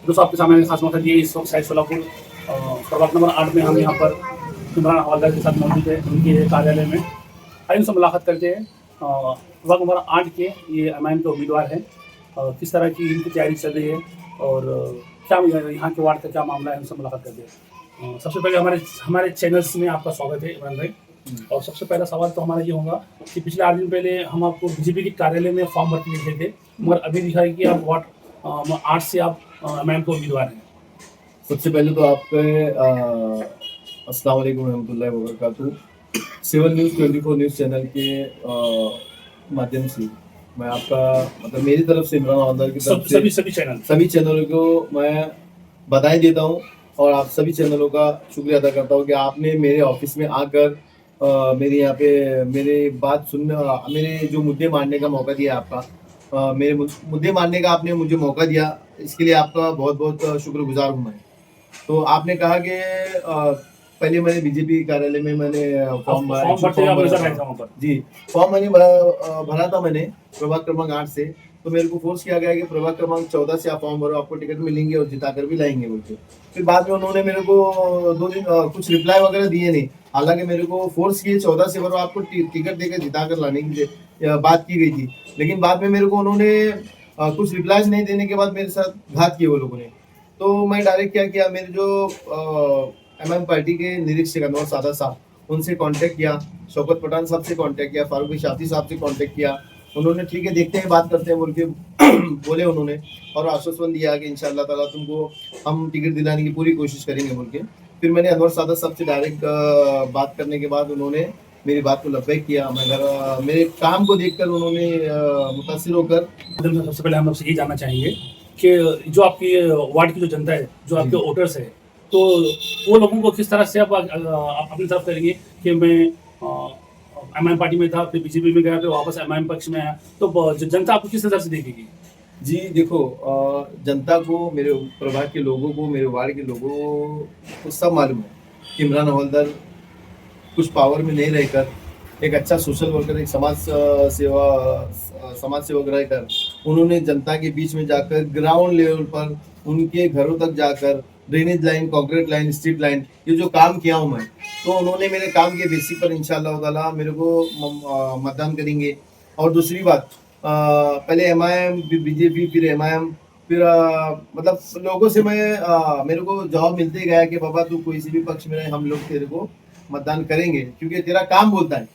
दोस्तों आपके सामने खास मकसद ये इस वक्त शायद सोलापुर प्रभाग नंबर 8 में हम यहाँ पर इमरान हवालदार के साथ मौजूद है उनके कार्यालय में। आइए उनसे मुलाकात करते हैं। प्रभाग नंबर 8 के ये एमआईएम के उम्मीदवार हैं। किस तरह की इनकी तैयारी चल रही है और क्या यहाँ के वार्ड का क्या मामला है, उनसे मुलाकात करते हैं। सबसे पहले हमारे चैनल्स में आपका स्वागत है इमरान भाई। और सबसे पहला सवाल तो हमारा ये होगा कि पिछले 8 दिन पहले हम आपको बीजेपी के कार्यालय में फॉर्म भरते देखे थे, मगर अभी दिखा है कि आप वार्ड 8 से आप एमआईएम के उम्मीदवार हैं। सबसे पहले तो आपके अस्सलाम वालेकुम रहमतुल्लाहि व बरकातुहू। सिविल न्यूज़ 24 न्यूज़ चैनल के माध्यम से मैं आपका मतलब मेरी तरफ से इमरान हवालदार की तरफ से सभी चैनलों को मैं बधाई देता हूं और आप सभी चैनलों का शुक्रिया अदा करता हूं कि आपने मेरे ऑफिस में आकर मेरे यहाँ पे मेरे बात सुनने, मेरे जो मुद्दे मानने का मौका दिया आपका, मेरे मुद्दे मानने का आपने मुझे मौका दिया, इसके लिए आपका बहुत बहुत शुक्रगुजार हूँ मैं। तो आपने कहा कि पहले मैंने बीजेपी कार्यालय में मैंने फॉर्म मैंने भरा था मैंने प्रभाग क्रमांक 8 से। तो मेरे को फोर्स किया गया कि प्रभाग क्रमांक 14 से आप फॉर्म भरो, आपको टिकट मिलेंगे और जिताकर भी लाएंगे बोलते। फिर बाद में उन्होंने मेरे को 2 दिन कुछ रिप्लाई वगैरह दिए नहीं, हालांकि मेरे को फोर्स किए 14 से भरो, आपको टिकट देकर जिताकर लाने की बात की गई थी। लेकिन बाद में मेरे को उन्होंने कुछ रिप्लाईज नहीं देने के बाद मेरे साथ घात किए वो लोगों ने। तो मैं डायरेक्ट क्या किया, मेरे जो एमएम पार्टी के निरीक्षक अनवर सादा साहब, उनसे कांटेक्ट किया, शौकत पठान साहब से कांटेक्ट किया, फारूक शाफी साहब से कांटेक्ट किया। उन्होंने ठीक है देखते हैं बात करते हैं बोल के बोले उन्होंने, और आश्वासन दिया कि इंशाल्लाह ताला तुमको हम टिकट दिलाने की पूरी कोशिश करेंगे बोल के। फिर मैंने अनवर सादा साहब से डायरेक्ट बात करने के बाद उन्होंने मेरी बात को लब्बैक किया। मगर मेरे काम को देखकर उन्होंने मुतासिर होकर। सबसे पहले हम आपसे ये जानना चाहेंगे कि जो आपकी वार्ड की जो जनता है, जो आपके वोटर्स है, तो वो लोगों को किस तरह से आप अपनी तरफ करेंगे कि मैं एमआईएम पार्टी में था, फिर बीजेपी में गया, फिर वापस एमआईएम पक्ष में आया, तो जनता आपको किस तरह से देखेगी? जी देखो, जनता को, मेरे प्रभाग के लोगों को, मेरे वार्ड के लोगों को सब मालूम है कि इमरान हवालदार कुछ पावर में नहीं रहकर एक अच्छा सोशल वर्कर, एक समाज सेवक रहकर उन्होंने जनता के बीच में जाकर ग्राउंड लेवल पर उनके घरों तक जाकर drainage line, concrete line, street line, ये जो काम किया हूँ मैं, तो उन्होंने मेरे काम के बेसिस पर इंशाअल्लाह ताला मेरे को मतदान करेंगे। और दूसरी बात, पहले एमआईएम, फिर बीजेपी, फिर एमआईएम, फिर मतलब लोगों से मेरे को जवाब मिलते गया कि बाबा तू कोई सी भी पक्ष में रहे, हम लोग तेरे को मतदान करेंगे क्योंकि तेरा काम बोलता है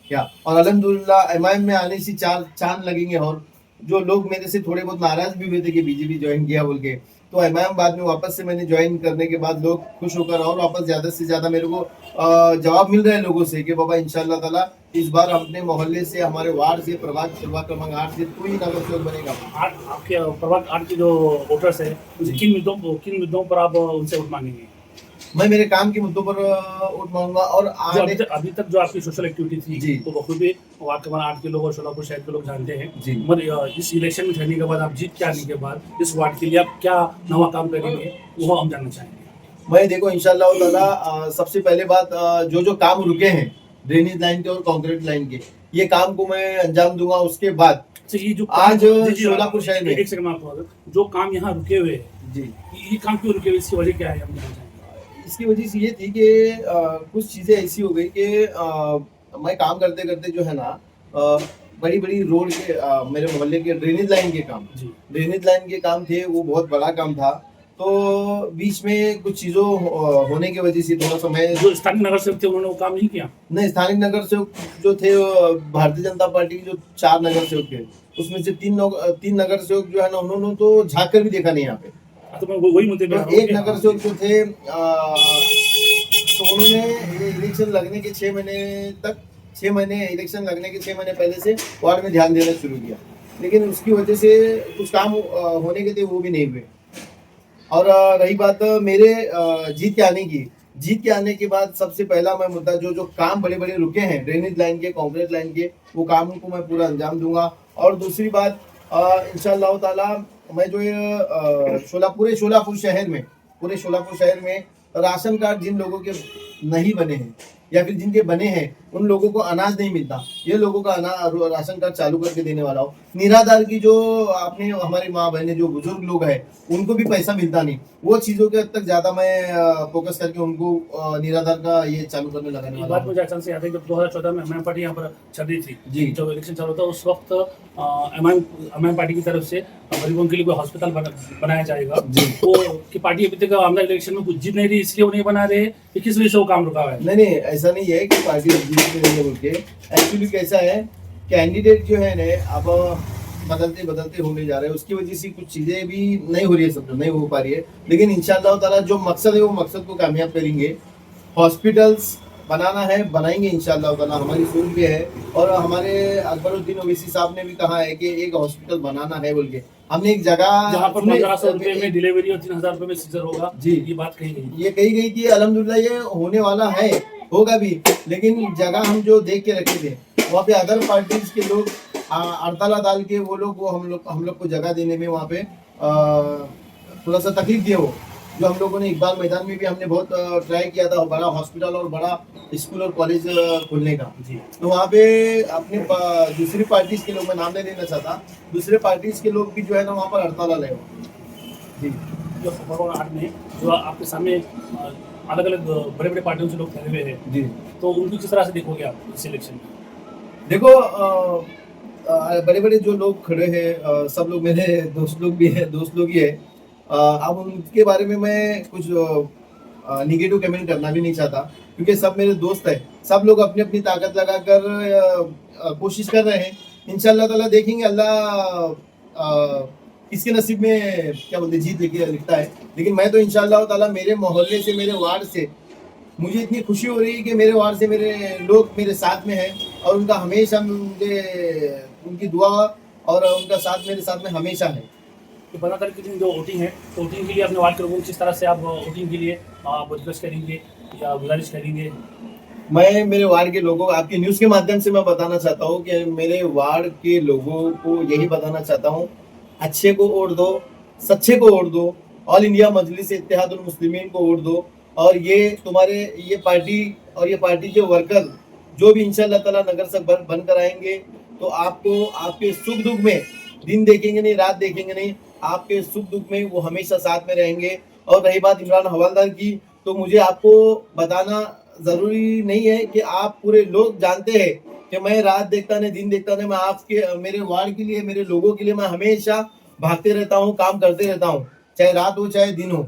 क्या। और अल्हम्दुलिल्लाह एमआईएम में आने से 4 चांद लगेंगे। और जो लोग मेरे से थोड़े बहुत नाराज भी हुए थे कि बीजेपी ज्वाइन किया बोल के, तो एमआईएम बाद में वापस से मैंने ज्वाइन करने के बाद लोग खुश होकर और वापस ज़्यादा से ज़्यादा मेरे को जवाब मिल रहा है लोगों से कि बाबा इंशाल्लाह ताला इस बार अपने मोहल्ले से, हमारे वार्ड से, प्रभाग क्रमांक 8 से कोई नगर सेवक बनेगा। आपके प्रभाग 8 के जो वोटर्स है, किन मुद्दों पर आप उनसे वोट मांगेंगे? मैं मेरे काम के मुद्दों पर वोट मांगूंगा। और अभी तक जो आपकी सोशल एक्टिविटी थी जी, तो बखूबी वार्ड क्रमांक 8 के लोग और सोलापुर शहर के लोग जानते हैं जी। मगर इस इलेक्शन में रहने के बाद, आप जीत के आने के बाद इस वार्ड के लिए आप क्या नवा काम करेंगे, वो हम जानना चाहेंगे। मैं देखो इंशाल्लाह ताला सबसे पहले बात, जो काम रुके हैं ड्रेनेज लाइन के और कंक्रीट लाइन के, ये काम को मैं अंजाम दूंगा। उसके बाद ये जो आज सोलापुर शहर में जो काम यहाँ रुके हुए हैं जी, ये काम क्यों रुके हुए, इसकी वजह क्या है हम जानना चाहेंगे। इसकी वजह से ये थी कि कुछ चीज़ें ऐसी हो गई कि मैं काम करते करते जो है ना, बड़ी बड़ी रोड के मेरे मोहल्ले के ड्रेनेज लाइन के काम थे, वो बहुत बड़ा काम था। तो बीच में कुछ चीज़ों होने की वजह से थोड़ा सा मैं, जो स्थानीय नगर सेवक थे उन्होंने वो काम नहीं किया। नहीं, स्थानीय नगर सेवक जो थे, भारतीय जनता पार्टी के जो 4 नगर सेवक थे, उसमें से 3 नगर सेवक जो है ना, उन्होंने तो झाँक कर भी देखा नहीं यहाँ पे। तो मैं वही मुद्दे पे, एक नगर सेवक जो थे, तो उन्होंने इलेक्शन लगने के 6 महीने इलेक्शन लगने के 6 महीने पहले से वार्ड में ध्यान देना शुरू किया, लेकिन उसकी वजह से कुछ काम होने के थे वो भी नहीं हुए। और रही बात मेरे जीत के आने के बाद, सबसे पहला मैं मुद्दा, जो काम बड़े बड़े रुके हैं ड्रेनेज लाइन के, कंक्रीट लाइन के, वो काम को मैं पूरा अंजाम दूंगा। और दूसरी बात, इंशाअल्लाह ताला मैं जो पूरे शोलापुर शहर में राशन कार्ड जिन लोगों के नहीं बने हैं, या फिर जिनके बने हैं उन लोगों को अनाज नहीं मिलता, ये लोगों का राशन कार्ड चालू करके देने वाला हूँ। निराधार की जो आपने हमारी माँ बहने जो बुजुर्ग लोग हैं उनको भी पैसा मिलता नहीं, वो चीजों के हद तक ज्यादा मैं फोकस करके उनको निराधार का ये चालू करने लगाने ये वाला बात हूँ। मुझे अचानक से याद है जब 2014 में एमआईएम पार्टी यहाँ पर चल रही थी, जी। जब इलेक्शन चालू था उस वक्त एमआईएम पार्टी की तरफ से गरीबों के लिए कोई हॉस्पिटल बनाया जाएगा, जी। तो कि पार्टी अभी तक आमदार इलेक्शन में कुछ जीत नहीं रही इसलिए वो नहीं बना रहे, कि किस वजह से वो काम रुका हुआ है? नहीं नहीं, ऐसा नहीं है कि पार्टी जीत में नहीं है बोल के। एक्चुअली कैसा है, कैंडिडेट जो है ना अब बदलते बदलते होने जा रहे हैं, उसकी वजह से कुछ चीजें भी नहीं हो रही है, सब नहीं हो पा रही है। लेकिन इंशाअल्लाह ताला जो मकसद है वो मकसद को कामयाब करेंगे। हॉस्पिटल्स बनाना है, बनाएंगे इंशाअल्लाह ताला, हमारी सोच भी है। और हमारे अकबरुद्दीन ओवैसी साहब ने भी कहा है कि एक हॉस्पिटल बनाना है बोल के। हमने एक जगह जहाँ पर 1500 रुपए में डिलीवरी और 3000 रुपए में सीजर होगा, जी। ये बात कही गई। ये कही गई थी, अल्हम्दुलिल्लाह ये होने वाला है, होगा भी। लेकिन जगह हम जो देख के रखे थे वहाँ पे अदर पार्टीज के लोग अड़ताला डाल के वो लोग वो हम लोग को जगह देने में वहाँ पे थोड़ा सा तकलीफ दिए वो। जो हम लोगों ने इकबाल मैदान में भी हमने बहुत ट्राई किया था बड़ा हॉस्पिटल और बड़ा स्कूल और कॉलेज खोलने का। जी। तो वहाँ पे अपने दूसरी पार्टीज के लोग, मैं नाम नहीं लेना चाहता, दूसरे पार्टीज के लोग भी जो है ना वहाँ पर हड़ताल आए हो। जी। जो भगवान आर्ट में जो आपके सामने अलग अलग बड़े बड़े पार्टियों से लोग ठहरे हुए हैं, जी। तो उनको किस तरह से देखोगे आप इस इलेक्शन में? देखो बड़े बड़े जो लोग खड़े हैं सब लोग मेरे दोस्त लोग भी हैं, दोस्त लोग ही है। अब उनके बारे में मैं कुछ निगेटिव कमेंट करना भी नहीं चाहता, क्योंकि सब मेरे दोस्त हैं। सब लोग अपनी अपनी ताकत लगाकर कोशिश कर रहे हैं। इंशाल्लाह ताला देखेंगे, अल्लाह किसके नसीब में क्या बोलते जीत लिखता है। लेकिन मैं तो इंशाल्लाह ताला मेरे मोहल्ले से, मेरे वार्ड से मुझे इतनी खुशी हो रही है कि मेरे वार्ड से मेरे लोग मेरे साथ में हैं और उनका हमेशा मुझे उनकी दुआ और उनका साथ मेरे साथ में हमेशा है। तो 15 तारीख के दिन जो वोटिंग है, तो वोटिंग के लिए अपने वार्ड के लोगों को किस तरह से आप वोटिंग के लिए आप रिक्वेस्ट करेंगे या गुजारिश करेंगे? मैं मेरे वार्ड के लोगों को आपकी न्यूज़ के माध्यम से मैं बताना चाहता हूँ कि मेरे वार्ड के लोगों को यही बताना चाहता हूँ, अच्छे को वोट दो, सच्चे को वोट दो, ऑल इंडिया मजलिस इत्तेहादुल मुस्लिमीन को वोट दो। और ये तुम्हारे ये पार्टी के वर्कर जो भी इंशाअल्लाह ताला नगर से बनकर आएंगे तो आपको आपके सुख दुख में दिन देखेंगे नहीं, रात देखेंगे नहीं, आपके सुख दुख में वो हमेशा साथ में रहेंगे। और रही बात इमरान हवालदार की, तो मुझे आपको बताना जरूरी नहीं है कि आप पूरे लोग जानते हैं कि मैं रात देखता नहीं, दिन देखता नहीं, मैं आपके मेरे वार्ड के लिए, मेरे लोगों के लिए मैं हमेशा भागते रहता हूँ, काम करते रहता हूँ, चाहे रात हो चाहे दिन हो।